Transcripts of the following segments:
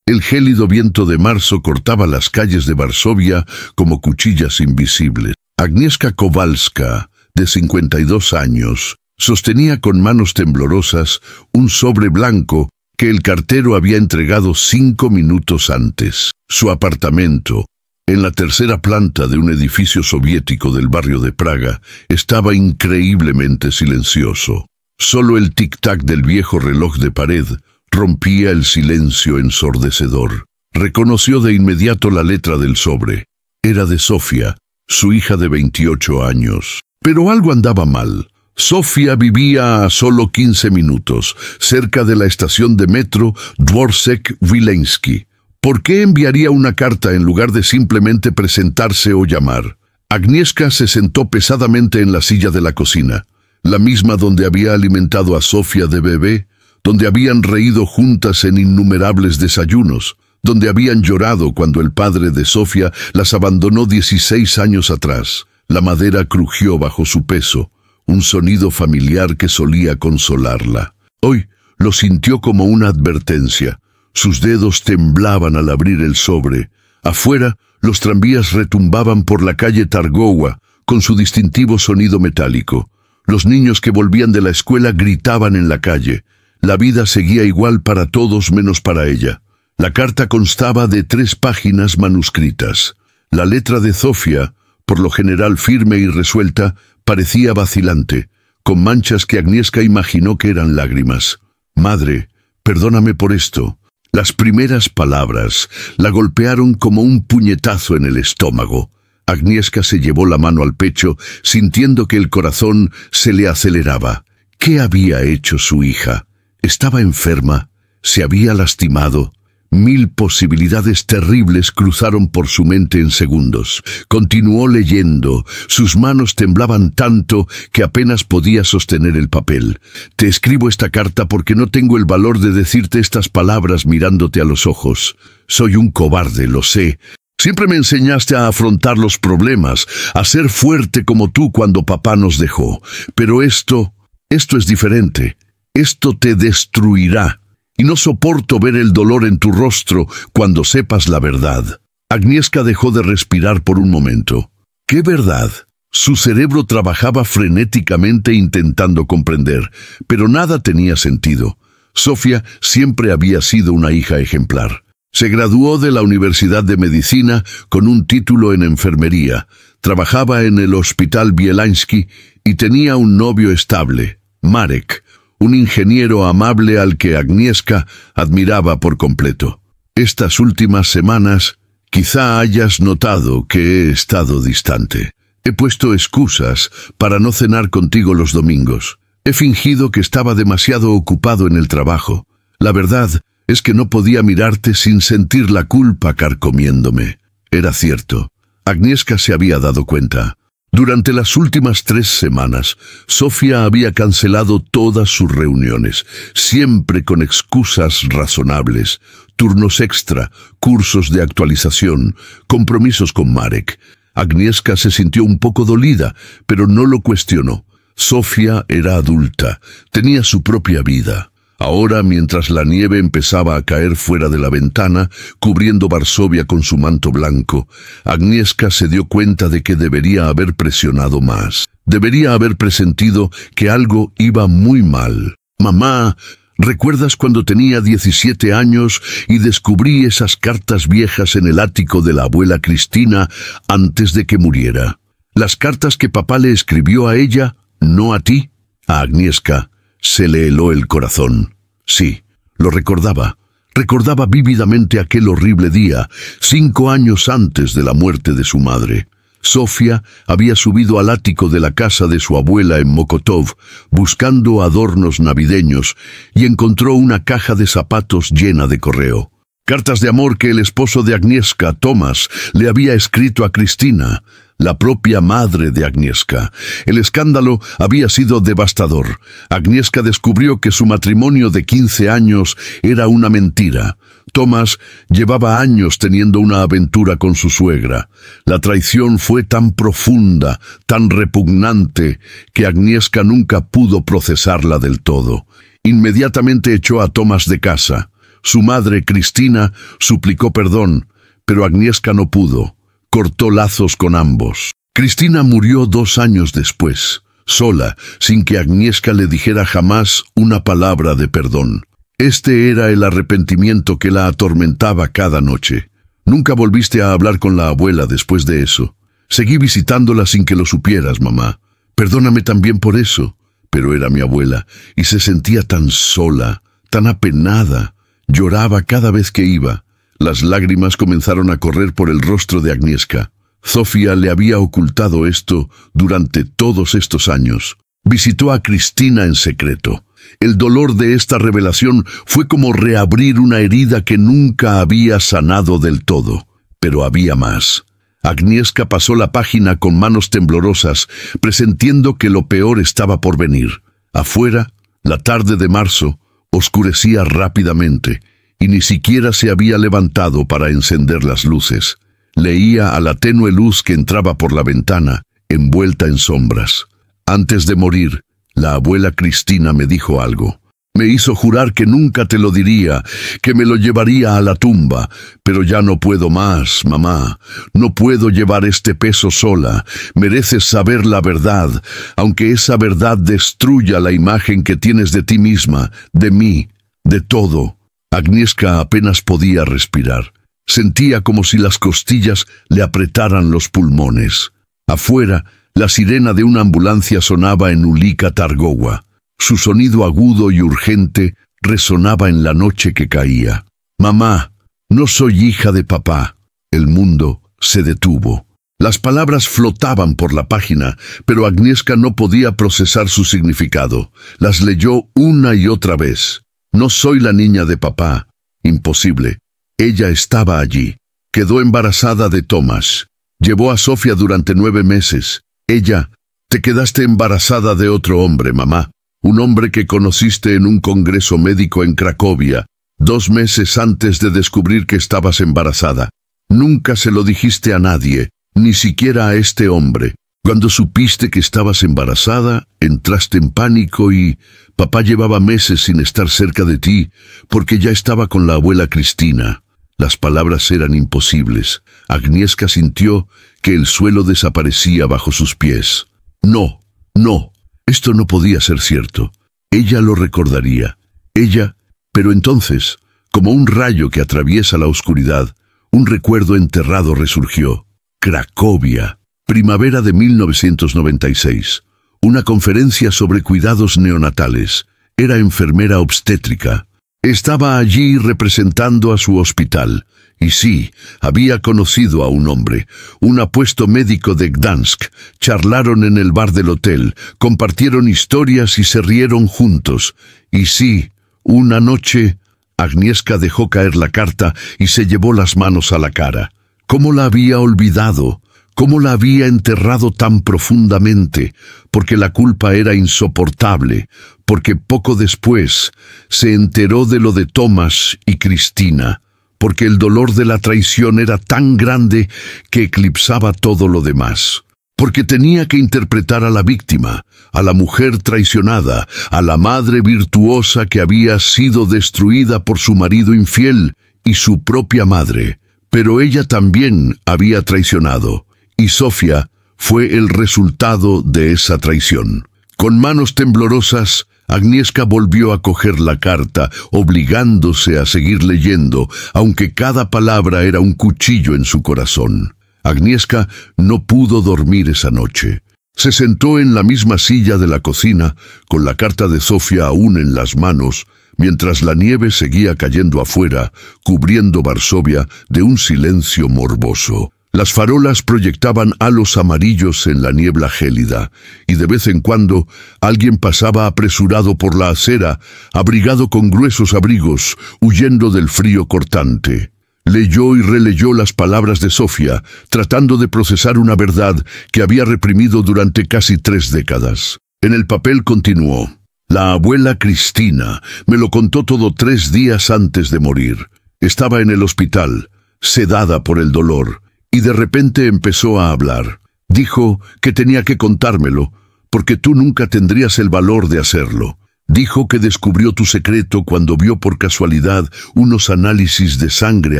El gélido viento de marzo cortaba las calles de Varsovia como cuchillas invisibles. Agnieszka Kowalska, de 52 años, sostenía con manos temblorosas un sobre blanco que el cartero había entregado 5 minutos antes. Su apartamento, en la tercera planta de un edificio soviético del barrio de Praga, estaba increíblemente silencioso. Solo el tic-tac del viejo reloj de pared rompía el silencio ensordecedor. Reconoció de inmediato la letra del sobre. Era de Sofía, su hija de 28 años. Pero algo andaba mal. Sofía vivía a solo 15 minutos, cerca de la estación de metro Dworzec-Wileński. ¿Por qué enviaría una carta en lugar de simplemente presentarse o llamar? Agnieszka se sentó pesadamente en la silla de la cocina, la misma donde había alimentado a Sofía de bebé, donde habían reído juntas en innumerables desayunos, donde habían llorado cuando el padre de Sofía las abandonó 16 años atrás. La madera crujió bajo su peso, un sonido familiar que solía consolarla. Hoy lo sintió como una advertencia. Sus dedos temblaban al abrir el sobre. Afuera, los tranvías retumbaban por la calle Targowa, con su distintivo sonido metálico. Los niños que volvían de la escuela gritaban en la calle. La vida seguía igual para todos menos para ella. La carta constaba de 3 páginas manuscritas. La letra de Sofía, por lo general firme y resuelta, parecía vacilante, con manchas que Agnieszka imaginó que eran lágrimas. «Madre, perdóname por esto». Las primeras palabras la golpearon como un puñetazo en el estómago. Agnieszka se llevó la mano al pecho, sintiendo que el corazón se le aceleraba. ¿Qué había hecho su hija? ¿Estaba enferma? ¿Se había lastimado? 1000 posibilidades terribles cruzaron por su mente en segundos. Continuó leyendo. Sus manos temblaban tanto que apenas podía sostener el papel. «Te escribo esta carta porque no tengo el valor de decirte estas palabras mirándote a los ojos. Soy un cobarde, lo sé. Siempre me enseñaste a afrontar los problemas, a ser fuerte como tú cuando papá nos dejó. Pero esto es diferente. Esto te destruirá. Y no soporto ver el dolor en tu rostro cuando sepas la verdad». Agnieszka dejó de respirar por un momento. ¿Qué verdad? Su cerebro trabajaba frenéticamente intentando comprender, pero nada tenía sentido. Sofía siempre había sido una hija ejemplar. Se graduó de la Universidad de Medicina con un título en enfermería, trabajaba en el Hospital Bielański y tenía un novio estable, Marek, un ingeniero amable al que Agnieszka admiraba por completo. Estas últimas semanas, quizá hayas notado que he estado distante. He puesto excusas para no cenar contigo los domingos. He fingido que estaba demasiado ocupado en el trabajo. La verdad es que no podía mirarte sin sentir la culpa carcomiéndome. Era cierto. Agnieszka se había dado cuenta. Durante las últimas 3 semanas, Sofía había cancelado todas sus reuniones, siempre con excusas razonables, turnos extra, cursos de actualización, compromisos con Marek. Agnieszka se sintió un poco dolida, pero no lo cuestionó. Sofía era adulta, tenía su propia vida. Ahora, mientras la nieve empezaba a caer fuera de la ventana, cubriendo Varsovia con su manto blanco, Agnieszka se dio cuenta de que debería haber presionado más. Debería haber presentido que algo iba muy mal. «Mamá, ¿recuerdas cuando tenía 17 años y descubrí esas cartas viejas en el ático de la abuela Cristina antes de que muriera? Las cartas que papá le escribió a ella, no a ti». A Agnieszka se le heló el corazón. Sí, lo recordaba. Recordaba vívidamente aquel horrible día, 5 años antes de la muerte de su madre. Sofía había subido al ático de la casa de su abuela en Mokotów, buscando adornos navideños, y encontró una caja de zapatos llena de correo. Cartas de amor que el esposo de Agnieszka, Tomasz, le había escrito a Cristina, la propia madre de Agnieszka. El escándalo había sido devastador. Agnieszka descubrió que su matrimonio de 15 años era una mentira. Tomasz llevaba años teniendo una aventura con su suegra. La traición fue tan profunda, tan repugnante, que Agnieszka nunca pudo procesarla del todo. Inmediatamente echó a Tomasz de casa. Su madre, Cristina, suplicó perdón, pero Agnieszka no pudo. Cortó lazos con ambos. Cristina murió 2 años después, sola, sin que Agnieszka le dijera jamás una palabra de perdón. Este era el arrepentimiento que la atormentaba cada noche. Nunca volviste a hablar con la abuela después de eso. Seguí visitándola sin que lo supieras, mamá. Perdóname también por eso. Pero era mi abuela, y se sentía tan sola, tan apenada. Lloraba cada vez que iba. Las lágrimas comenzaron a correr por el rostro de Agnieszka. Zofia le había ocultado esto durante todos estos años. Visitó a Cristina en secreto. El dolor de esta revelación fue como reabrir una herida que nunca había sanado del todo. Pero había más. Agnieszka pasó la página con manos temblorosas, presintiendo que lo peor estaba por venir. Afuera, la tarde de marzo, oscurecía rápidamente, y ni siquiera se había levantado para encender las luces. Leía a la tenue luz que entraba por la ventana, envuelta en sombras. Antes de morir, la abuela Cristina me dijo algo. Me hizo jurar que nunca te lo diría, que me lo llevaría a la tumba, pero ya no puedo más, mamá. No puedo llevar este peso sola. Mereces saber la verdad, aunque esa verdad destruya la imagen que tienes de ti misma, de mí, de todo. Agnieszka apenas podía respirar. Sentía como si las costillas le apretaran los pulmones. Afuera, la sirena de una ambulancia sonaba en Ulica Targowa. Su sonido agudo y urgente resonaba en la noche que caía. Mamá, no soy hija de papá. El mundo se detuvo. Las palabras flotaban por la página, pero Agnieszka no podía procesar su significado. Las leyó una y otra vez. No soy la niña de papá. Imposible. Ella estaba allí. Quedó embarazada de Tomasz. Llevó a Zofia durante 9 meses. Ella, te quedaste embarazada de otro hombre, mamá. Un hombre que conociste en un congreso médico en Cracovia, 2 meses antes de descubrir que estabas embarazada. Nunca se lo dijiste a nadie, ni siquiera a este hombre. Cuando supiste que estabas embarazada, entraste en pánico y papá llevaba meses sin estar cerca de ti, porque ya estaba con la abuela Cristina. Las palabras eran imposibles. Agnieszka sintió que el suelo desaparecía bajo sus pies. No, no. Esto no podía ser cierto. Ella lo recordaría. Ella, pero entonces, como un rayo que atraviesa la oscuridad, un recuerdo enterrado resurgió. Cracovia, primavera de 1996. Una conferencia sobre cuidados neonatales. Era enfermera obstétrica. Estaba allí representando a su hospital. Y sí, había conocido a un hombre, un apuesto médico de Gdansk. Charlaron en el bar del hotel, compartieron historias y se rieron juntos. Y sí, una noche, Agnieszka dejó caer la carta y se llevó las manos a la cara. ¿Cómo la había olvidado? ¿Cómo la había enterrado tan profundamente? Porque la culpa era insoportable, porque poco después se enteró de lo de Tomasz y Cristina, porque el dolor de la traición era tan grande que eclipsaba todo lo demás. Porque tenía que interpretar a la víctima, a la mujer traicionada, a la madre virtuosa que había sido destruida por su marido infiel y su propia madre. Pero ella también había traicionado, y Zofia fue el resultado de esa traición. Con manos temblorosas, Agnieszka volvió a coger la carta, obligándose a seguir leyendo, aunque cada palabra era un cuchillo en su corazón. Agnieszka no pudo dormir esa noche. Se sentó en la misma silla de la cocina, con la carta de Zofia aún en las manos, mientras la nieve seguía cayendo afuera, cubriendo Varsovia de un silencio morboso. Las farolas proyectaban halos amarillos en la niebla gélida, y de vez en cuando alguien pasaba apresurado por la acera, abrigado con gruesos abrigos, huyendo del frío cortante. Leyó y releyó las palabras de Zofia, tratando de procesar una verdad que había reprimido durante casi 3 décadas. En el papel continuó: la abuela Cristina me lo contó todo 3 días antes de morir. Estaba en el hospital, sedada por el dolor, y de repente empezó a hablar. Dijo que tenía que contármelo, porque tú nunca tendrías el valor de hacerlo. Dijo que descubrió tu secreto cuando vio por casualidad unos análisis de sangre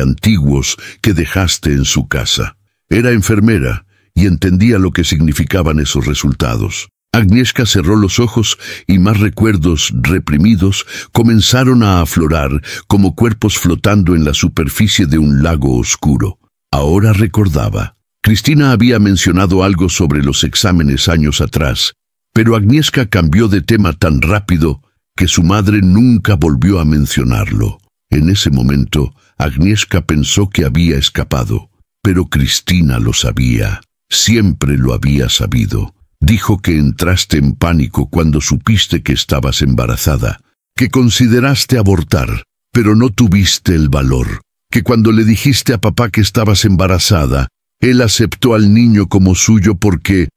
antiguos que dejaste en su casa. Era enfermera y entendía lo que significaban esos resultados. Agnieszka cerró los ojos y más recuerdos reprimidos comenzaron a aflorar como cuerpos flotando en la superficie de un lago oscuro. Ahora recordaba. Cristina había mencionado algo sobre los exámenes años atrás, pero Agnieszka cambió de tema tan rápido que su madre nunca volvió a mencionarlo. En ese momento, Agnieszka pensó que había escapado, pero Cristina lo sabía. Siempre lo había sabido. Dijo que entraste en pánico cuando supiste que estabas embarazada, que consideraste abortar, pero no tuviste el valor, que cuando le dijiste a papá que estabas embarazada, él aceptó al niño como suyo porque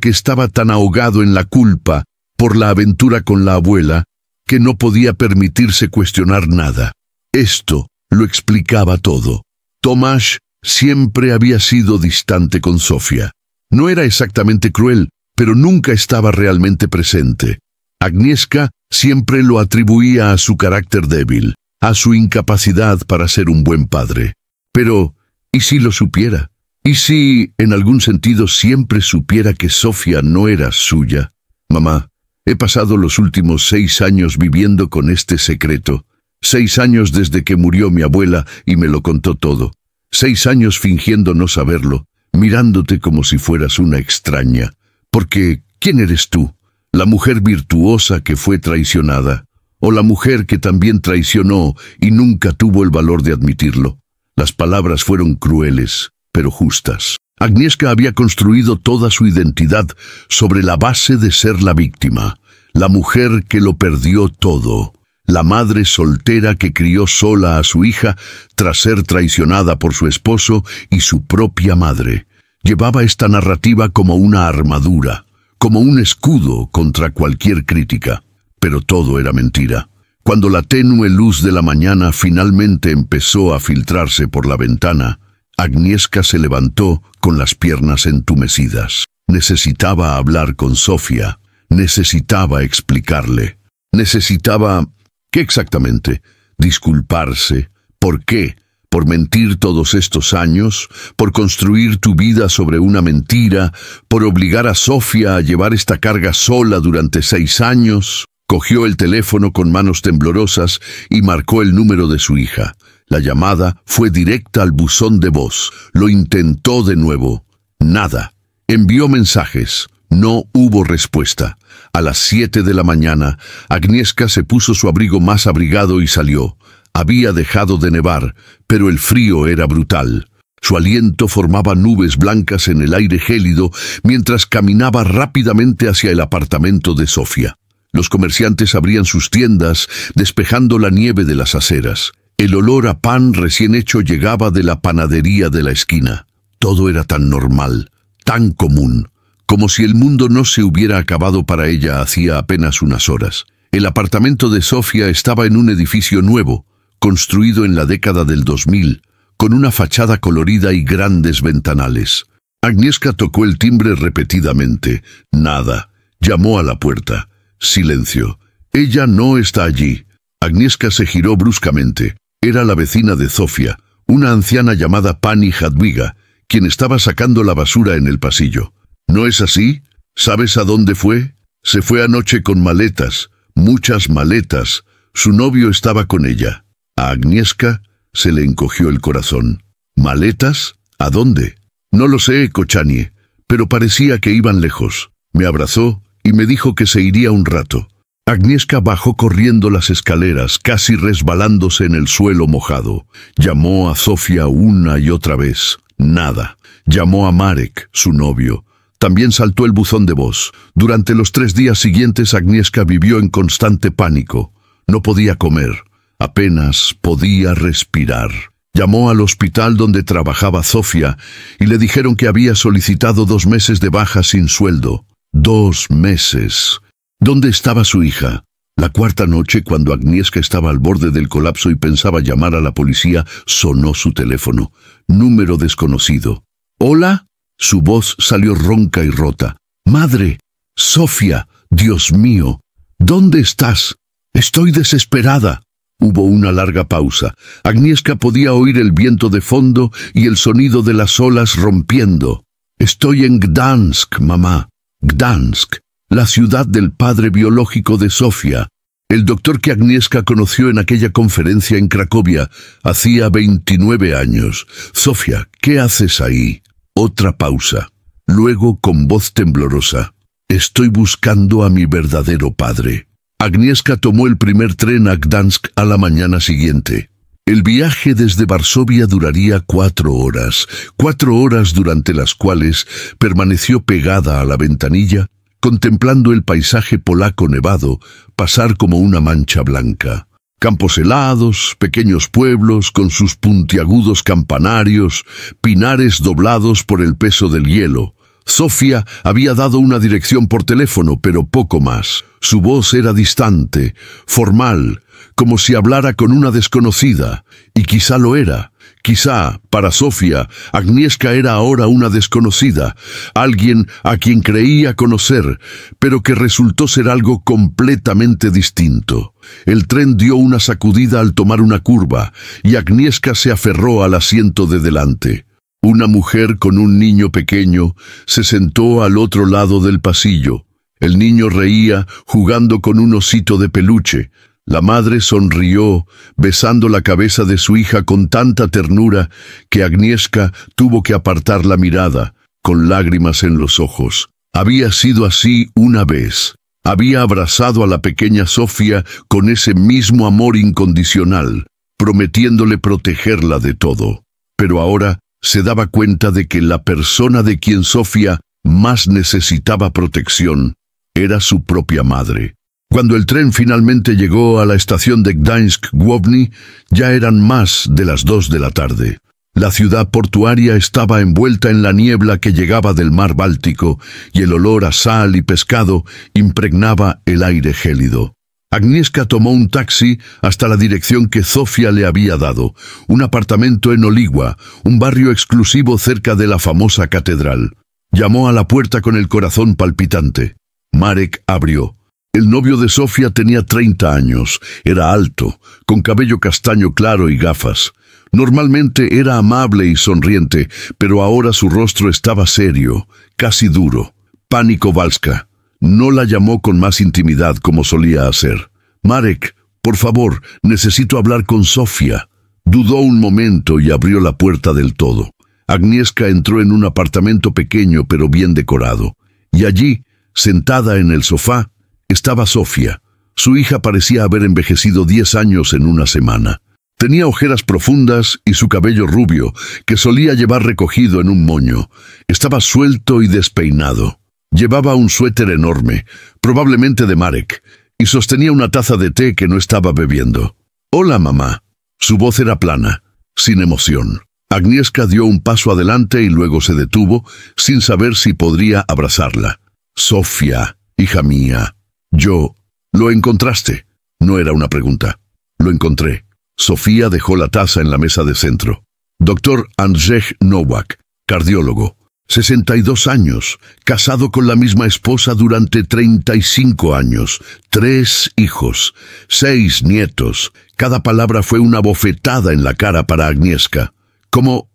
estaba tan ahogado en la culpa por la aventura con la abuela que no podía permitirse cuestionar nada. Esto lo explicaba todo. Tomasz siempre había sido distante con Sofia. No era exactamente cruel, pero nunca estaba realmente presente. Agnieszka siempre lo atribuía a su carácter débil, a su incapacidad para ser un buen padre. Pero, ¿y si lo supiera? ¿Y si, en algún sentido, siempre supiera que Sofia no era suya? Mamá, he pasado los últimos 6 años viviendo con este secreto. 6 años desde que murió mi abuela y me lo contó todo. 6 años fingiendo no saberlo, mirándote como si fueras una extraña. Porque, ¿quién eres tú? ¿La mujer virtuosa que fue traicionada? ¿O la mujer que también traicionó y nunca tuvo el valor de admitirlo? Las palabras fueron crueles, pero justas. Agnieszka había construido toda su identidad sobre la base de ser la víctima, la mujer que lo perdió todo, la madre soltera que crió sola a su hija tras ser traicionada por su esposo y su propia madre. Llevaba esta narrativa como una armadura, como un escudo contra cualquier crítica, pero todo era mentira. Cuando la tenue luz de la mañana finalmente empezó a filtrarse por la ventana, Agnieszka se levantó con las piernas entumecidas. Necesitaba hablar con Sofia, necesitaba explicarle. Necesitaba... ¿qué exactamente? Disculparse. ¿Por qué? ¿Por mentir todos estos años? ¿Por construir tu vida sobre una mentira? ¿Por obligar a Sofia a llevar esta carga sola durante 6 años? Cogió el teléfono con manos temblorosas y marcó el número de su hija. La llamada fue directa al buzón de voz. Lo intentó de nuevo. Nada. Envió mensajes. No hubo respuesta. A las 7 de la mañana, Agnieszka se puso su abrigo más abrigado y salió. Había dejado de nevar, pero el frío era brutal. Su aliento formaba nubes blancas en el aire gélido mientras caminaba rápidamente hacia el apartamento de Sofia. Los comerciantes abrían sus tiendas, despejando la nieve de las aceras. El olor a pan recién hecho llegaba de la panadería de la esquina. Todo era tan normal, tan común, como si el mundo no se hubiera acabado para ella hacía apenas unas horas. El apartamento de Sofia estaba en un edificio nuevo, construido en la década del 2000, con una fachada colorida y grandes ventanales. Agnieszka tocó el timbre repetidamente. Nada. Llamó a la puerta. Silencio. Ella no está allí. Agnieszka se giró bruscamente. Era la vecina de Sofia, una anciana llamada Pani Jadwiga, quien estaba sacando la basura en el pasillo. ¿No es así? ¿Sabes a dónde fue? Se fue anoche con maletas, muchas maletas. Su novio estaba con ella. A Agnieszka se le encogió el corazón. ¿Maletas? ¿A dónde? No lo sé, Kochanie, pero parecía que iban lejos. Me abrazó y me dijo que se iría un rato. Agnieszka bajó corriendo las escaleras, casi resbalándose en el suelo mojado. Llamó a Sofia una y otra vez. Nada. Llamó a Marek, su novio. También saltó el buzón de voz. Durante los 3 días siguientes Agnieszka vivió en constante pánico. No podía comer. Apenas podía respirar. Llamó al hospital donde trabajaba Sofia y le dijeron que había solicitado 2 meses de baja sin sueldo. 2 meses. ¿Dónde estaba su hija? La 4ª noche, cuando Agnieszka estaba al borde del colapso y pensaba llamar a la policía, sonó su teléfono. Número desconocido. ¿Hola? Su voz salió ronca y rota. ¡Madre! ¡Sofia! ¡Dios mío! ¿Dónde estás? Estoy desesperada. Hubo una larga pausa. Agnieszka podía oír el viento de fondo y el sonido de las olas rompiendo. Estoy en Gdansk, mamá. Gdansk, la ciudad del padre biológico de Sofía. El doctor que Agnieszka conoció en aquella conferencia en Cracovia hacía 29 años. Sofía, ¿qué haces ahí? Otra pausa. Luego, con voz temblorosa. Estoy buscando a mi verdadero padre. Agnieszka tomó el primer tren a Gdansk a la mañana siguiente. El viaje desde Varsovia duraría 4 horas. 4 horas durante las cuales permaneció pegada a la ventanilla, contemplando el paisaje polaco nevado pasar como una mancha blanca. Campos helados, pequeños pueblos con sus puntiagudos campanarios, pinares doblados por el peso del hielo. Sofía había dado una dirección por teléfono, pero poco más. Su voz era distante, formal, como si hablara con una desconocida, y quizá lo era. Quizá, para Sofía, Agnieszka era ahora una desconocida, alguien a quien creía conocer, pero que resultó ser algo completamente distinto. El tren dio una sacudida al tomar una curva, y Agnieszka se aferró al asiento de delante. Una mujer con un niño pequeño se sentó al otro lado del pasillo. El niño reía, jugando con un osito de peluche. La madre sonrió, besando la cabeza de su hija con tanta ternura que Agnieszka tuvo que apartar la mirada, con lágrimas en los ojos. Había sido así una vez. Había abrazado a la pequeña Sofía con ese mismo amor incondicional, prometiéndole protegerla de todo. Pero ahora se daba cuenta de que la persona de quien Sofía más necesitaba protección era su propia madre. Cuando el tren finalmente llegó a la estación de Gdańsk-Główny, ya eran más de las 2 de la tarde. La ciudad portuaria estaba envuelta en la niebla que llegaba del mar Báltico y el olor a sal y pescado impregnaba el aire gélido. Agnieszka tomó un taxi hasta la dirección que Sofía le había dado, un apartamento en Oligua, un barrio exclusivo cerca de la famosa catedral. Llamó a la puerta con el corazón palpitante. Marek abrió. El novio de Sofía tenía 30 años, era alto, con cabello castaño claro y gafas. Normalmente era amable y sonriente, pero ahora su rostro estaba serio, casi duro. Pani Kowalska. No la llamó con más intimidad como solía hacer. Marek, por favor, necesito hablar con Sofía. Dudó un momento y abrió la puerta del todo. Agnieszka entró en un apartamento pequeño pero bien decorado. Y allí, sentada en el sofá, estaba Sofía. Su hija parecía haber envejecido 10 años en una semana. Tenía ojeras profundas y su cabello rubio, que solía llevar recogido en un moño, estaba suelto y despeinado. Llevaba un suéter enorme, probablemente de Marek, y sostenía una taza de té que no estaba bebiendo. «Hola, mamá». Su voz era plana, sin emoción. Agnieszka dio un paso adelante y luego se detuvo, sin saber si podría abrazarla. «Sofía, hija mía». «¿Lo encontraste?» No era una pregunta. «Lo encontré». Sofía dejó la taza en la mesa de centro. Dr. Andrzej Nowak, cardiólogo. 62 años, casado con la misma esposa durante 35 años, 3 hijos, 6 nietos. Cada palabra fue una bofetada en la cara para Agnieszka. ¿Cómo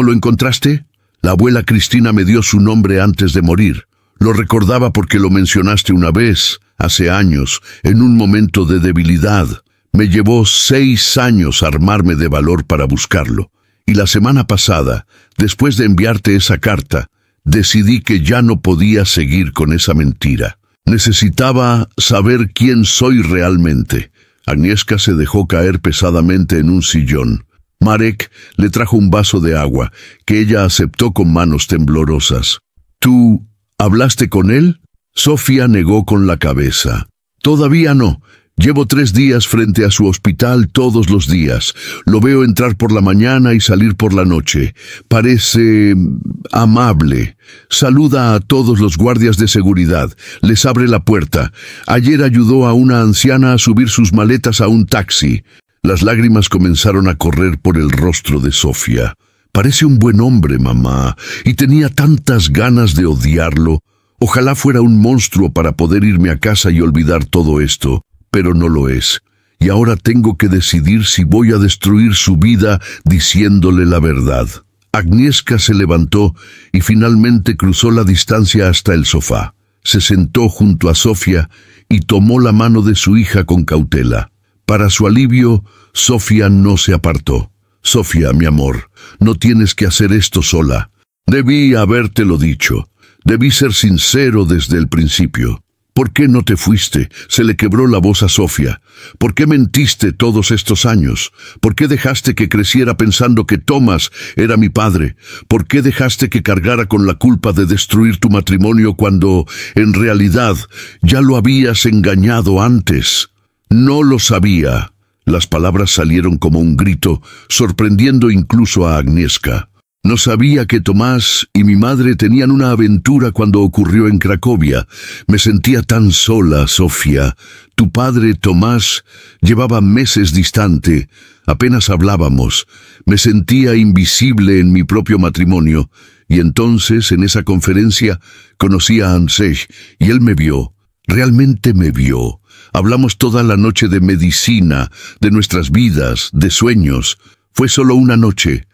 lo encontraste? La abuela Cristina me dio su nombre antes de morir. Lo recordaba porque lo mencionaste una vez, hace años, en un momento de debilidad. Me llevó 6 años armarme de valor para buscarlo. Y la semana pasada, después de enviarte esa carta, decidí que ya no podía seguir con esa mentira. Necesitaba saber quién soy realmente. Agnieszka se dejó caer pesadamente en un sillón. Marek le trajo un vaso de agua, que ella aceptó con manos temblorosas. ¿Tú hablaste con él? Sofía negó con la cabeza. Todavía no. Llevo 3 días frente a su hospital todos los días. Lo veo entrar por la mañana y salir por la noche. Parece amable. Saluda a todos los guardias de seguridad. Les abre la puerta. Ayer ayudó a una anciana a subir sus maletas a un taxi. Las lágrimas comenzaron a correr por el rostro de Sofía. Parece un buen hombre, mamá, y tenía tantas ganas de odiarlo. Ojalá fuera un monstruo para poder irme a casa y olvidar todo esto, pero no lo es. Y ahora tengo que decidir si voy a destruir su vida diciéndole la verdad. Agnieszka se levantó y finalmente cruzó la distancia hasta el sofá. Se sentó junto a Sofía y tomó la mano de su hija con cautela. Para su alivio, Sofía no se apartó. «Sofía, mi amor, no tienes que hacer esto sola. Debí habértelo dicho. Debí ser sincero desde el principio. ¿Por qué no te fuiste?», se le quebró la voz a Sofía. «¿Por qué mentiste todos estos años? ¿Por qué dejaste que creciera pensando que Tomás era mi padre? ¿Por qué dejaste que cargara con la culpa de destruir tu matrimonio cuando, en realidad, ya lo habías engañado antes?» «No lo sabía». Las palabras salieron como un grito, sorprendiendo incluso a Agnieszka. «No sabía que Tomás y mi madre tenían una aventura cuando ocurrió en Cracovia. Me sentía tan sola, Sofía. Tu padre, Tomás, llevaba meses distante. Apenas hablábamos. Me sentía invisible en mi propio matrimonio. Y entonces, en esa conferencia, conocí a Andrzej y él me vio. Realmente me vio. Hablamos toda la noche de medicina, de nuestras vidas, de sueños. Fue solo una noche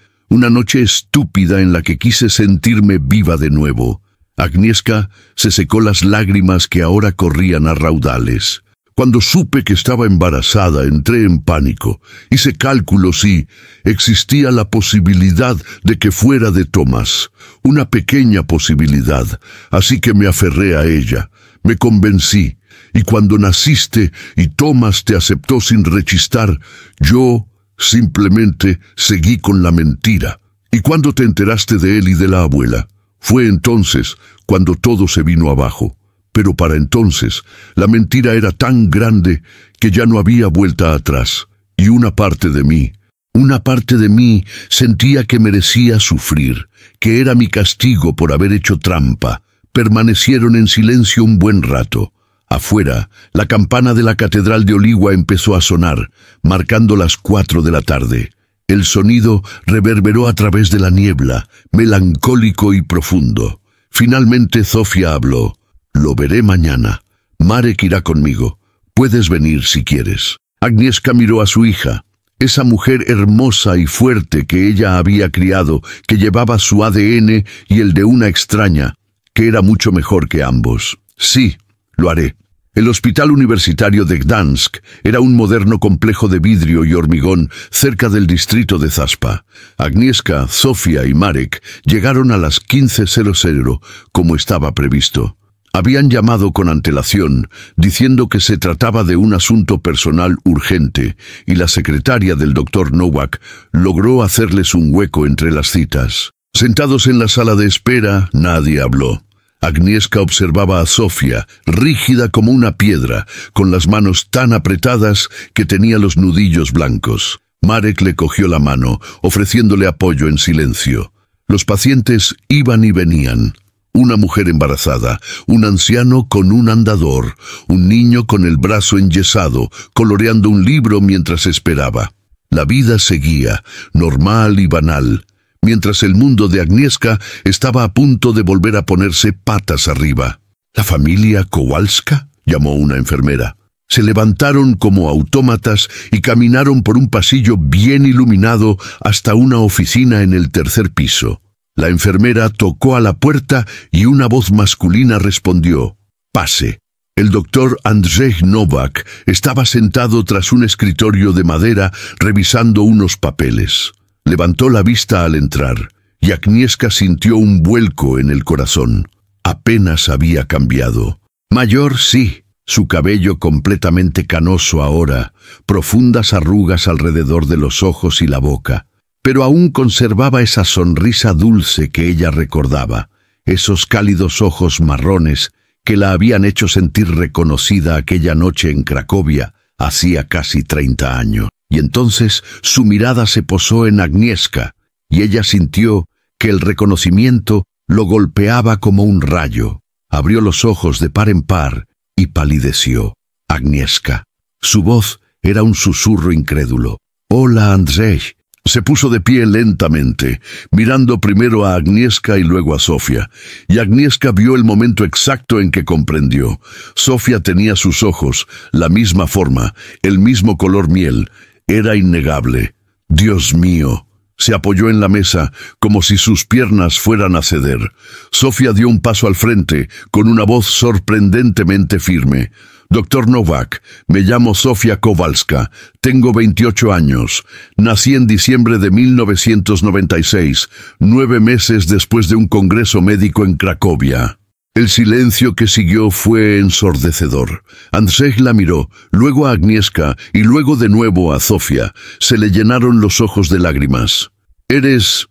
estúpida en la que quise sentirme viva de nuevo». Agnieszka se secó las lágrimas que ahora corrían a raudales. «Cuando supe que estaba embarazada, entré en pánico. Hice cálculos y existía la posibilidad de que fuera de Tomás. Una pequeña posibilidad. Así que me aferré a ella. Me convencí. Y cuando naciste y Tomás te aceptó sin rechistar, yo simplemente seguí con la mentira. ¿Y cuándo te enteraste de él y de la abuela? Fue entonces cuando todo se vino abajo. Pero para entonces, la mentira era tan grande que ya no había vuelta atrás. Y una parte de mí sentía que merecía sufrir, que era mi castigo por haber hecho trampa. Permanecieron en silencio un buen rato. Afuera, la campana de la Catedral de Oliwa empezó a sonar, marcando las 4 de la tarde. El sonido reverberó a través de la niebla, melancólico y profundo. Finalmente Sofía habló. «Lo veré mañana. Marek irá conmigo. Puedes venir si quieres». Agnieszka miró a su hija. Esa mujer hermosa y fuerte que ella había criado, que llevaba su ADN y el de una extraña, que era mucho mejor que ambos. «Sí, lo haré». El hospital universitario de Gdansk era un moderno complejo de vidrio y hormigón cerca del distrito de Zaspa. Agnieszka, Sofía y Marek llegaron a las 15:00, como estaba previsto. Habían llamado con antelación, diciendo que se trataba de un asunto personal urgente, y la secretaria del doctor Nowak logró hacerles un hueco entre las citas. Sentados en la sala de espera, nadie habló. Agnieszka observaba a Sofía, rígida como una piedra, con las manos tan apretadas que tenía los nudillos blancos. Marek le cogió la mano, ofreciéndole apoyo en silencio. Los pacientes iban y venían. Una mujer embarazada, un anciano con un andador, un niño con el brazo enyesado, coloreando un libro mientras esperaba. La vida seguía, normal y banal, mientras el mundo de Agnieszka estaba a punto de volver a ponerse patas arriba. «¿La familia Kowalska?», llamó una enfermera. Se levantaron como autómatas y caminaron por un pasillo bien iluminado hasta una oficina en el 3er piso. La enfermera tocó a la puerta y una voz masculina respondió: «Pase». El doctor Andrzej Nowak estaba sentado tras un escritorio de madera revisando unos papeles. Levantó la vista al entrar, y Agnieszka sintió un vuelco en el corazón. Apenas había cambiado. Mayor sí, su cabello completamente canoso ahora, profundas arrugas alrededor de los ojos y la boca. Pero aún conservaba esa sonrisa dulce que ella recordaba, esos cálidos ojos marrones que la habían hecho sentir reconocida aquella noche en Cracovia, hacía casi 30 años. Y entonces su mirada se posó en Agnieszka, y ella sintió que el reconocimiento lo golpeaba como un rayo. Abrió los ojos de par en par y palideció. Agnieszka. Su voz era un susurro incrédulo. «Hola, Andrzej. Se puso de pie lentamente, mirando primero a Agnieszka y luego a Sofía, y Agnieszka vio el momento exacto en que comprendió. Sofía tenía sus ojos, la misma forma, el mismo color miel. Era innegable. Dios mío. Se apoyó en la mesa, como si sus piernas fueran a ceder. Sofía dio un paso al frente, con una voz sorprendentemente firme. Doctor Nowak, me llamo Zofia Kowalska, tengo 28 años. Nací en diciembre de 1996, 9 meses después de un congreso médico en Cracovia. El silencio que siguió fue ensordecedor. Andrzej la miró, luego a Agnieszka y luego de nuevo a Zofia. Se le llenaron los ojos de lágrimas. ¿Eres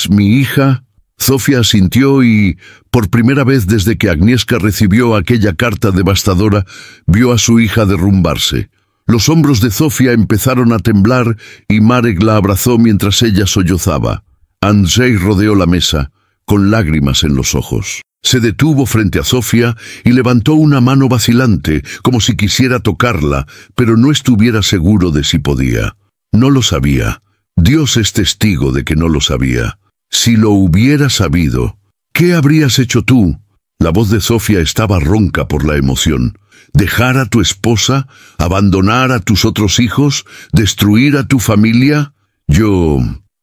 mi hija? Zofia asintió y, por primera vez desde que Agnieszka recibió aquella carta devastadora, vio a su hija derrumbarse. Los hombros de Zofia empezaron a temblar y Marek la abrazó mientras ella sollozaba. Andrzej rodeó la mesa, con lágrimas en los ojos. Se detuvo frente a Zofia y levantó una mano vacilante, como si quisiera tocarla, pero no estuviera seguro de si podía. No lo sabía. Dios es testigo de que no lo sabía. Si lo hubiera sabido, ¿qué habrías hecho tú? La voz de Zofia estaba ronca por la emoción. ¿Dejar a tu esposa? ¿Abandonar a tus otros hijos? ¿Destruir a tu familia? Yo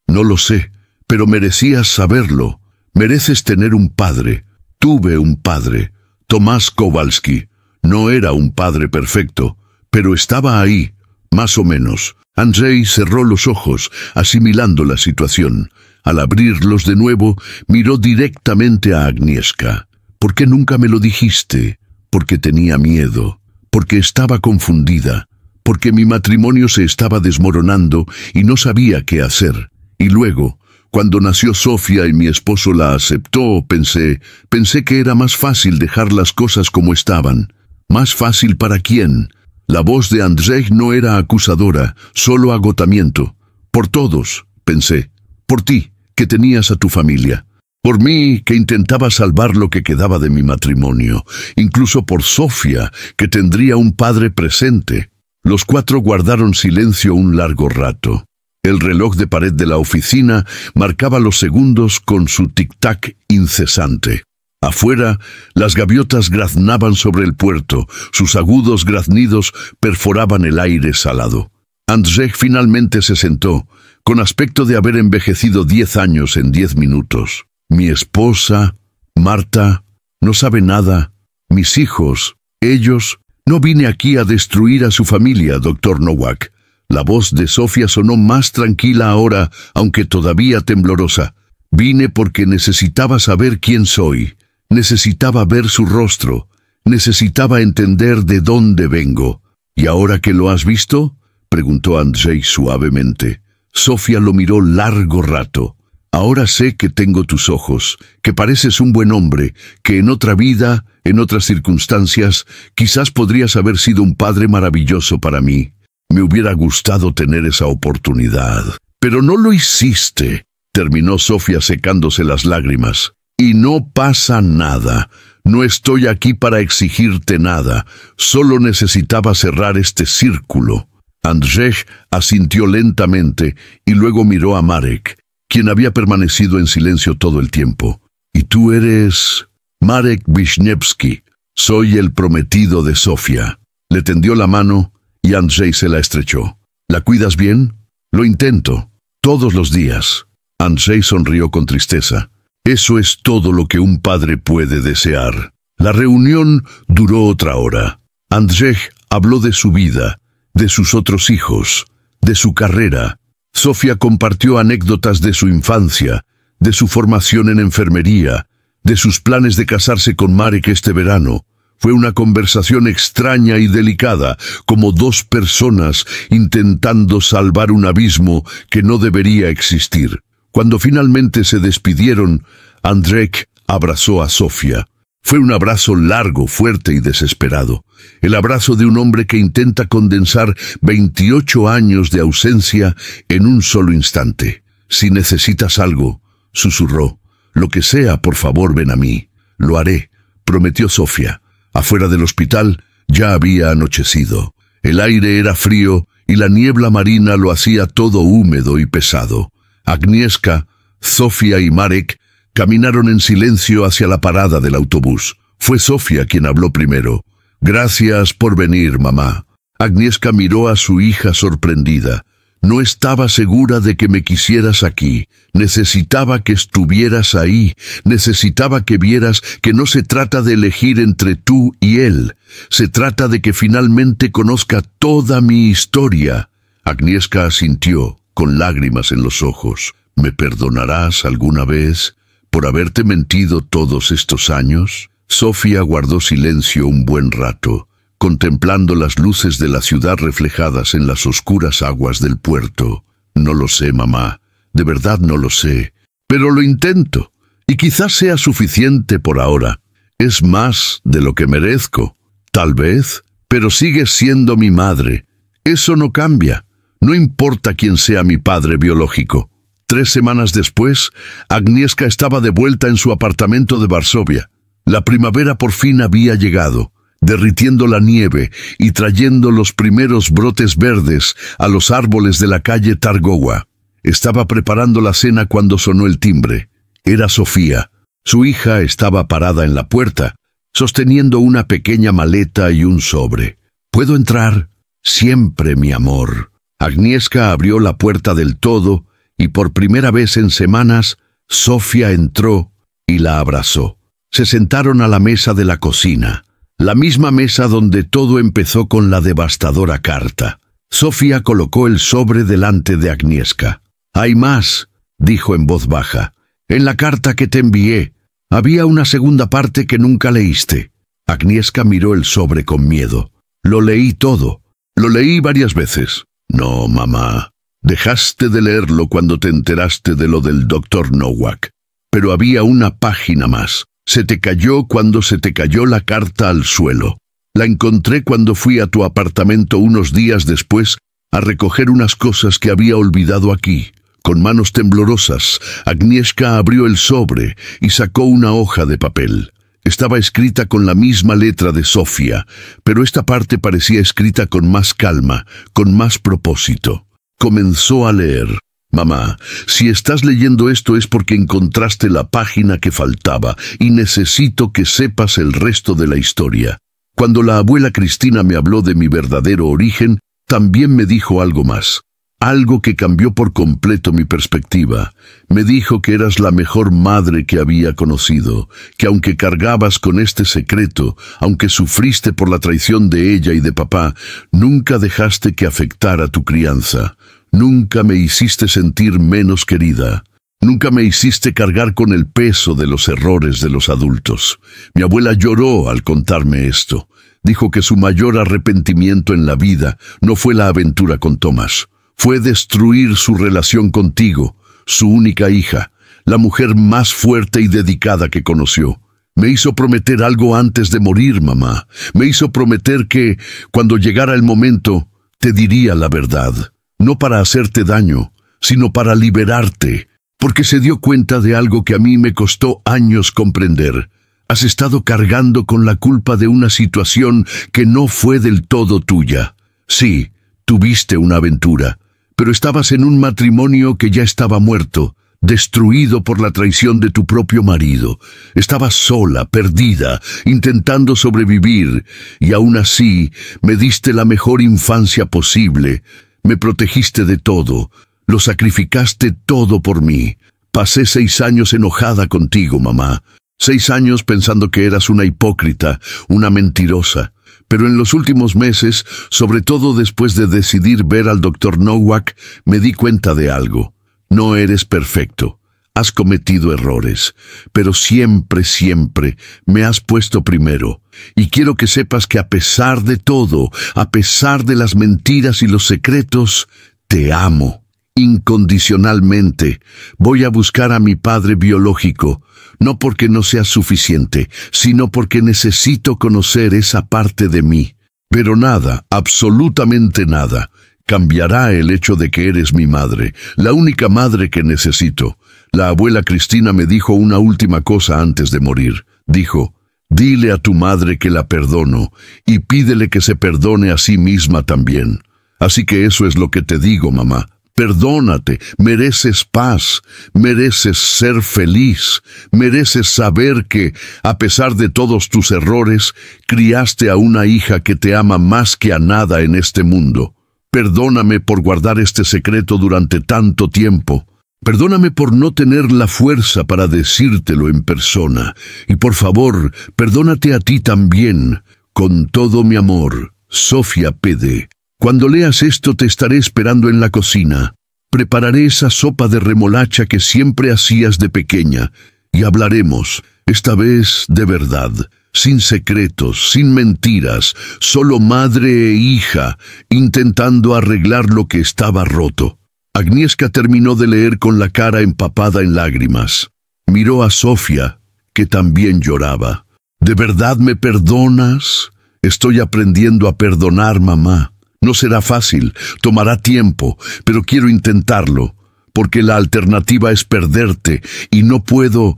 no lo sé, pero merecías saberlo. Mereces tener un padre. Tuve un padre, Tomás Kowalski. No era un padre perfecto, pero estaba ahí, más o menos. Andrzej cerró los ojos, asimilando la situación. Al abrirlos de nuevo, miró directamente a Agnieszka. ¿Por qué nunca me lo dijiste? Porque tenía miedo, porque estaba confundida, porque mi matrimonio se estaba desmoronando y no sabía qué hacer. Y luego, cuando nació Zofia y mi esposo la aceptó, pensé que era más fácil dejar las cosas como estaban. ¿Más fácil para quién? La voz de Andrzej no era acusadora, solo agotamiento. Por todos, pensé. Por ti, que tenías a tu familia. Por mí, que intentaba salvar lo que quedaba de mi matrimonio. Incluso por Zofia, que tendría un padre presente. Los cuatro guardaron silencio un largo rato. El reloj de pared de la oficina marcaba los segundos con su tic-tac incesante. Afuera, las gaviotas graznaban sobre el puerto, sus agudos graznidos perforaban el aire salado. Andrzej finalmente se sentó, con aspecto de haber envejecido 10 años en 10 minutos. Mi esposa, Marta, no sabe nada. Mis hijos, ellos. No vine aquí a destruir a su familia, doctor Nowak. La voz de Zofia sonó más tranquila ahora, aunque todavía temblorosa. Vine porque necesitaba saber quién soy. Necesitaba ver su rostro. Necesitaba entender de dónde vengo. ¿Y ahora que lo has visto?, preguntó Andrzej suavemente. Zofia lo miró largo rato. Ahora sé que tengo tus ojos, que pareces un buen hombre, que en otra vida, en otras circunstancias, quizás podrías haber sido un padre maravilloso para mí. Me hubiera gustado tener esa oportunidad. Pero no lo hiciste, terminó Zofia secándose las lágrimas. Y no pasa nada. No estoy aquí para exigirte nada. Solo necesitaba cerrar este círculo. Andrzej asintió lentamente y luego miró a Marek, quien había permanecido en silencio todo el tiempo. ¿Y tú eres? Marek Wisniewski. Soy el prometido de Zofia. Le tendió la mano y Andrzej se la estrechó. ¿La cuidas bien? Lo intento. Todos los días. Andrzej sonrió con tristeza. Eso es todo lo que un padre puede desear. La reunión duró otra hora. Andrzej habló de su vida, de sus otros hijos, de su carrera. Zofia compartió anécdotas de su infancia, de su formación en enfermería, de sus planes de casarse con Marek este verano. Fue una conversación extraña y delicada, como dos personas intentando salvar un abismo que no debería existir. Cuando finalmente se despidieron, Andrzej abrazó a Zofia. Fue un abrazo largo, fuerte y desesperado. El abrazo de un hombre que intenta condensar 28 años de ausencia en un solo instante. Si necesitas algo, susurró. Lo que sea, por favor, ven a mí. Lo haré, prometió Zofia. Afuera del hospital ya había anochecido. El aire era frío y la niebla marina lo hacía todo húmedo y pesado. Agnieszka, Zofia y Marek caminaron en silencio hacia la parada del autobús. Fue Zofia quien habló primero. «Gracias por venir, mamá». Agnieszka miró a su hija sorprendida. «No estaba segura de que me quisieras aquí. Necesitaba que estuvieras ahí. Necesitaba que vieras que no se trata de elegir entre tú y él. Se trata de que finalmente conozca toda mi historia». Agnieszka asintió, con lágrimas en los ojos. «¿Me perdonarás alguna vez por haberte mentido todos estos años?» Zofia guardó silencio un buen rato, contemplando las luces de la ciudad reflejadas en las oscuras aguas del puerto. «No lo sé, mamá. De verdad no lo sé. Pero lo intento. Y quizás sea suficiente por ahora. Es más de lo que merezco. Tal vez. Pero sigues siendo mi madre. Eso no cambia. No importa quién sea mi padre biológico». 3 semanas después, Agnieszka estaba de vuelta en su apartamento de Varsovia. La primavera por fin había llegado, derritiendo la nieve y trayendo los primeros brotes verdes a los árboles de la calle Targowa. Estaba preparando la cena cuando sonó el timbre. Era Sofía. Su hija estaba parada en la puerta, sosteniendo una pequeña maleta y un sobre. «¿Puedo entrar?» «Siempre, mi amor». Agnieszka abrió la puerta del todo y por primera vez en semanas, Sofía entró y la abrazó. Se sentaron a la mesa de la cocina, la misma mesa donde todo empezó con la devastadora carta. Sofía colocó el sobre delante de Agnieszka. «Hay más», dijo en voz baja. «En la carta que te envié, había una segunda parte que nunca leíste». Agnieszka miró el sobre con miedo. «Lo leí todo. Lo leí varias veces». «No, mamá. Dejaste de leerlo cuando te enteraste de lo del doctor Nowak. Pero había una página más. Se te cayó cuando se te cayó la carta al suelo. La encontré cuando fui a tu apartamento unos días después a recoger unas cosas que había olvidado aquí». Con manos temblorosas, Agnieszka abrió el sobre y sacó una hoja de papel. Estaba escrita con la misma letra de Sofía, pero esta parte parecía escrita con más calma, con más propósito. Comenzó a leer. «Mamá, si estás leyendo esto es porque encontraste la página que faltaba y necesito que sepas el resto de la historia. Cuando la abuela Cristina me habló de mi verdadero origen, también me dijo algo más. Algo que cambió por completo mi perspectiva. Me dijo que eras la mejor madre que había conocido, que aunque cargabas con este secreto, aunque sufriste por la traición de ella y de papá, nunca dejaste que afectara tu crianza. Nunca me hiciste sentir menos querida. Nunca me hiciste cargar con el peso de los errores de los adultos». Mi abuela lloró al contarme esto. Dijo que su mayor arrepentimiento en la vida no fue la aventura con Tomás. Fue destruir su relación contigo, su única hija, la mujer más fuerte y dedicada que conoció. Me hizo prometer algo antes de morir, mamá. Me hizo prometer que, cuando llegara el momento, te diría la verdad. No para hacerte daño, sino para liberarte, porque se dio cuenta de algo que a mí me costó años comprender. Has estado cargando con la culpa de una situación que no fue del todo tuya. Sí, tuviste una aventura, pero estabas en un matrimonio que ya estaba muerto, destruido por la traición de tu propio marido. Estabas sola, perdida, intentando sobrevivir, y aún así me diste la mejor infancia posible. Me protegiste de todo, lo sacrificaste todo por mí. Pasé 6 años enojada contigo, mamá. 6 años pensando que eras una hipócrita, una mentirosa. Pero en los últimos meses, sobre todo después de decidir ver al doctor Nowak, me di cuenta de algo. No eres perfecto. Has cometido errores, pero siempre, siempre me has puesto primero. Y quiero que sepas que a pesar de todo, a pesar de las mentiras y los secretos, te amo. Incondicionalmente. Voy a buscar a mi padre biológico, no porque no sea suficiente, sino porque necesito conocer esa parte de mí. Pero nada, absolutamente nada, cambiará el hecho de que eres mi madre, la única madre que necesito. La abuela Cristina me dijo una última cosa antes de morir. Dijo: «Dile a tu madre que la perdono y pídele que se perdone a sí misma también». Así que eso es lo que te digo, mamá. Perdónate, mereces paz, mereces ser feliz, mereces saber que, a pesar de todos tus errores, criaste a una hija que te ama más que a nada en este mundo. Perdóname por guardar este secreto durante tanto tiempo. Perdóname por no tener la fuerza para decírtelo en persona. Y por favor, perdónate a ti también. Con todo mi amor, Sofía Pede. Cuando leas esto te estaré esperando en la cocina. Prepararé esa sopa de remolacha que siempre hacías de pequeña. Y hablaremos, esta vez de verdad, sin secretos, sin mentiras, solo madre e hija, intentando arreglar lo que estaba roto. Agnieszka terminó de leer con la cara empapada en lágrimas. Miró a Sofía, que también lloraba. ¿De verdad me perdonas? Estoy aprendiendo a perdonar, mamá. No será fácil, tomará tiempo, pero quiero intentarlo, porque la alternativa es perderte, y no puedo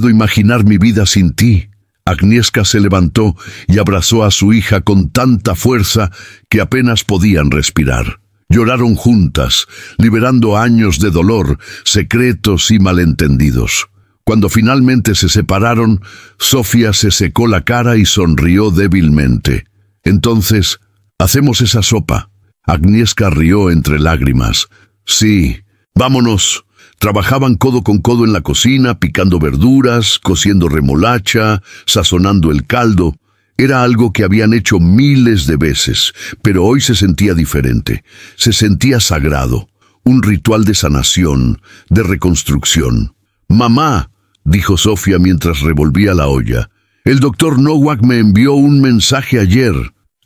imaginar mi vida sin ti. Agnieszka se levantó y abrazó a su hija con tanta fuerza que apenas podían respirar. Lloraron juntas, liberando años de dolor, secretos y malentendidos. Cuando finalmente se separaron, Sofía se secó la cara y sonrió débilmente. Entonces, «Hacemos esa sopa». Agnieszka rió entre lágrimas. «Sí, vámonos». Trabajaban codo con codo en la cocina, picando verduras, cociendo remolacha, sazonando el caldo. Era algo que habían hecho miles de veces, pero hoy se sentía diferente. Se sentía sagrado, un ritual de sanación, de reconstrucción. «Mamá», dijo Sofía mientras revolvía la olla, «el doctor Nowak me envió un mensaje ayer».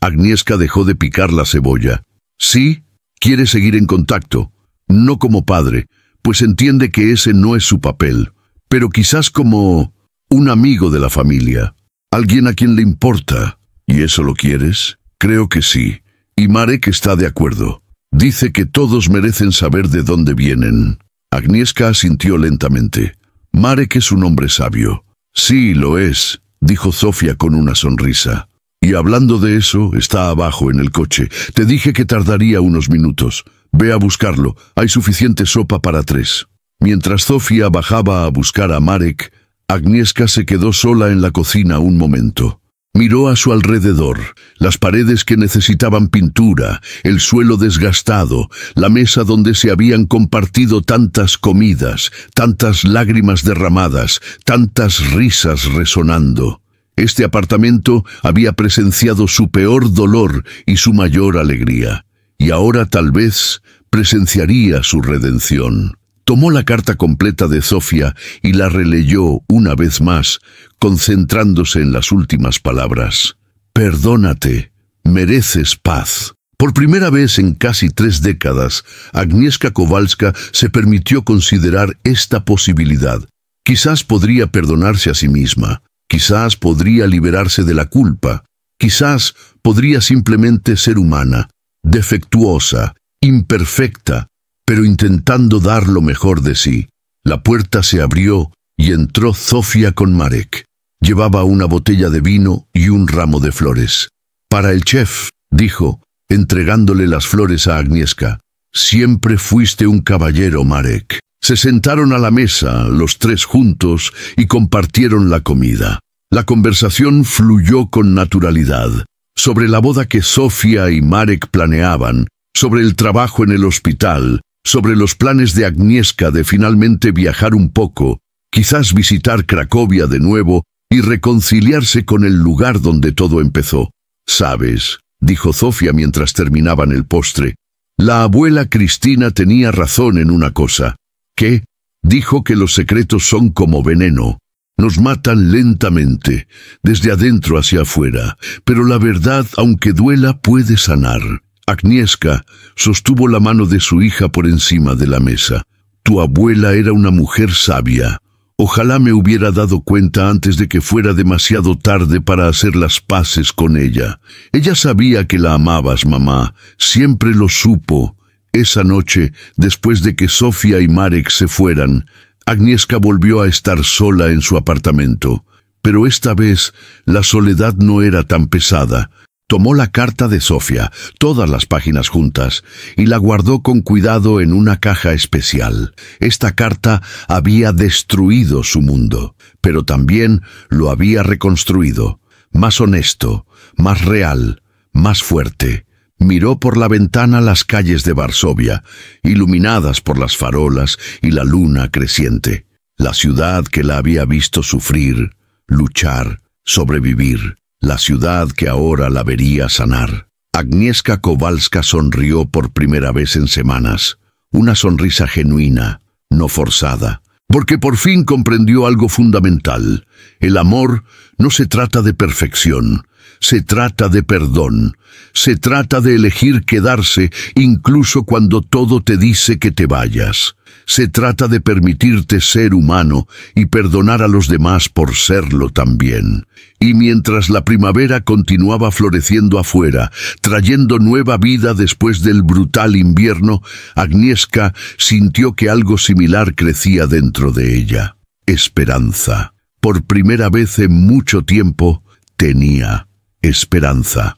Agnieszka dejó de picar la cebolla. «Sí, quiere seguir en contacto. No como padre, pues entiende que ese no es su papel, pero quizás como un amigo de la familia. Alguien a quien le importa. ¿Y eso lo quieres? Creo que sí. Y Marek está de acuerdo. Dice que todos merecen saber de dónde vienen». Agnieszka asintió lentamente. «Marek es un hombre sabio». «Sí, lo es», dijo Sofía con una sonrisa. «Y hablando de eso, está abajo en el coche. Te dije que tardaría unos minutos. Ve a buscarlo. Hay suficiente sopa para 3». Mientras Sofía bajaba a buscar a Marek, Agnieszka se quedó sola en la cocina un momento. Miró a su alrededor, las paredes que necesitaban pintura, el suelo desgastado, la mesa donde se habían compartido tantas comidas, tantas lágrimas derramadas, tantas risas resonando. Este apartamento había presenciado su peor dolor y su mayor alegría, y ahora tal vez presenciaría su redención. Tomó la carta completa de Sofía y la releyó una vez más, concentrándose en las últimas palabras. «Perdónate, mereces paz». Por primera vez en casi 3 décadas, Agnieszka Kowalska se permitió considerar esta posibilidad. Quizás podría perdonarse a sí misma. Quizás podría liberarse de la culpa. Quizás podría simplemente ser humana, defectuosa, imperfecta, pero intentando dar lo mejor de sí. La puerta se abrió y entró Sofía con Marek. Llevaba una botella de vino y un ramo de flores. «Para el chef», dijo, entregándole las flores a Agnieszka. «Siempre fuiste un caballero, Marek». Se sentaron a la mesa, los 3 juntos, y compartieron la comida. La conversación fluyó con naturalidad, sobre la boda que Sofía y Marek planeaban, sobre el trabajo en el hospital, sobre los planes de Agnieszka de finalmente viajar un poco, quizás visitar Cracovia de nuevo y reconciliarse con el lugar donde todo empezó. «¿Sabes?», dijo Sofía mientras terminaban el postre, «la abuela Cristina tenía razón en una cosa». «¿Qué?». «Dijo que los secretos son como veneno. Nos matan lentamente, desde adentro hacia afuera, pero la verdad, aunque duela, puede sanar». Agnieszka sostuvo la mano de su hija por encima de la mesa. «Tu abuela era una mujer sabia. Ojalá me hubiera dado cuenta antes de que fuera demasiado tarde para hacer las paces con ella. Ella sabía que la amabas, mamá. Siempre lo supo». Esa noche, después de que Sofía y Marek se fueran, Agnieszka volvió a estar sola en su apartamento. Pero esta vez la soledad no era tan pesada. Tomó la carta de Sofía, todas las páginas juntas, y la guardó con cuidado en una caja especial. Esta carta había destruido su mundo, pero también lo había reconstruido, más honesto, más real, más fuerte. Miró por la ventana las calles de Varsovia, iluminadas por las farolas y la luna creciente. La ciudad que la había visto sufrir, luchar, sobrevivir. La ciudad que ahora la vería sanar. Agnieszka Kowalska sonrió por primera vez en semanas. Una sonrisa genuina, no forzada. Porque por fin comprendió algo fundamental. El amor no se trata de perfección. Se trata de perdón. Se trata de elegir quedarse incluso cuando todo te dice que te vayas. Se trata de permitirte ser humano y perdonar a los demás por serlo también. Y mientras la primavera continuaba floreciendo afuera, trayendo nueva vida después del brutal invierno, Agnieszka sintió que algo similar crecía dentro de ella. Esperanza. Por primera vez en mucho tiempo, tenía esperanza.